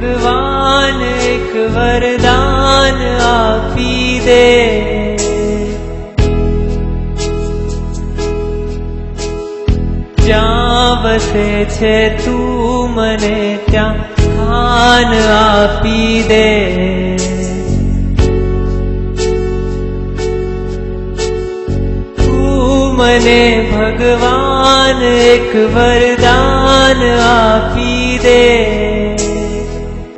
ભગવાન એક વરદાન આપી દે. જ્યાં વસે છે તું મને ત્યાં સ્થાન આપી દે. તું મને ભગવાન એક વરદાન આપી દે.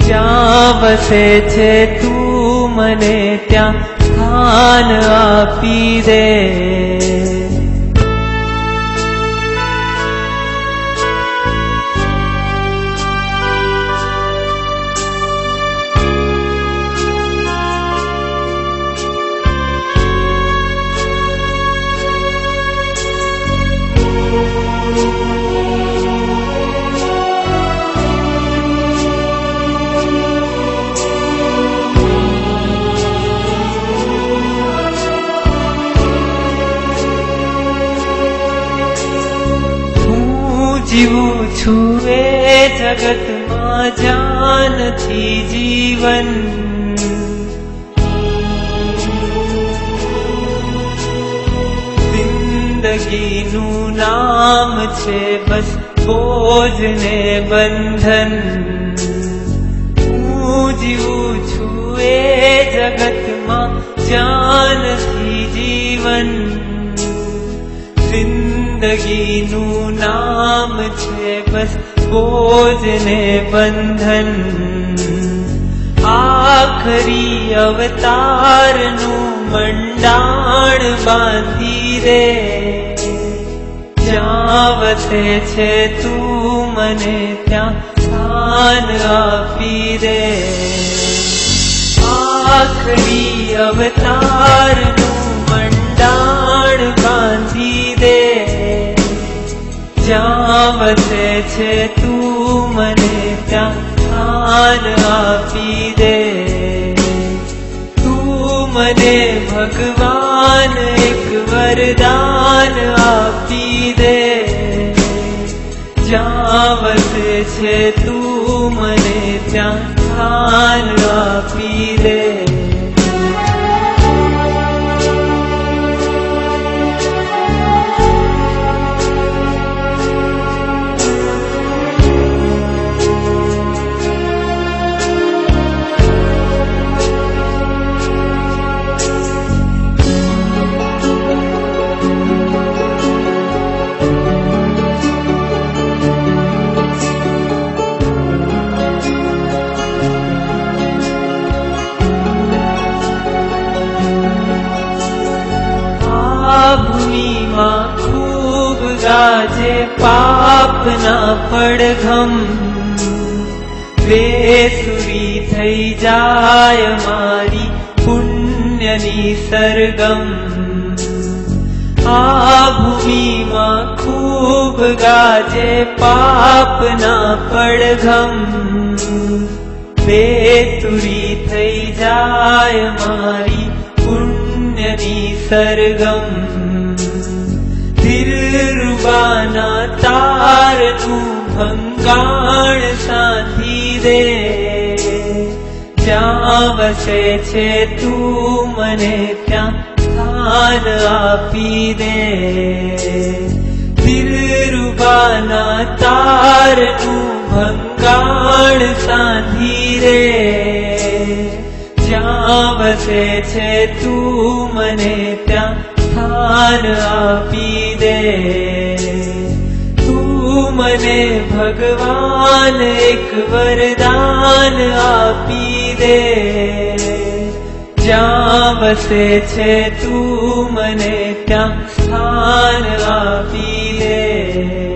જ્યાં વસે છે તું મને ત્યાં સ્થાન આપી દે. જીવું છું એ જગતમાં જ્યાં નથી જીવન. જિંદગીનું નામ છે બસ બોજ ને બંધન. હું જીવું છું એ જગતમાં જ્યાં નથી જીવન. જિંદગીનું નામ છે બસ બોજ ને બંધન. આખરી અવતારનું મંડાણ બાંધી દે. જ્યાં વસે છે તું મને ત્યાં સ્થાન આપી દે. આખરી અવતારનું મંડાણ બાંધી દે. જ્યાં વસે છે તું મને ત્યાં સ્થાન આપી દે. તું મને ભગવાન એક વરદાન આપી દે. જ્યાં વસે છે તું મને ત્યાં સ્થાન આપી દે. ભૂમિમાં ખૂબ ગાજે પાપના પડઘમ. બેસુરી થઈ જાય મારી પુણ્યની સરગમ. આ ભૂમિમાં ખૂબ ગાજે પાપના પડઘમ. બેતુરી થઈ જાય મારી પુણ્યની સરગમ. દિલરુબાના તારનું ભંગાણ સાધી દે. જ્યાં વસે છે તું મને ત્યાં સ્થાન આપી દે. દિલરુબાના તારનું ભંગાણ સાધી દે. જ્યાં વસે છે તું મને ત્યાં સ્થાન આપી દે. તું મને ભગવાન એક વરદાન આપી દે. જ્યાં વસે છે તું મને ત્યાં સ્થાન આપી દે.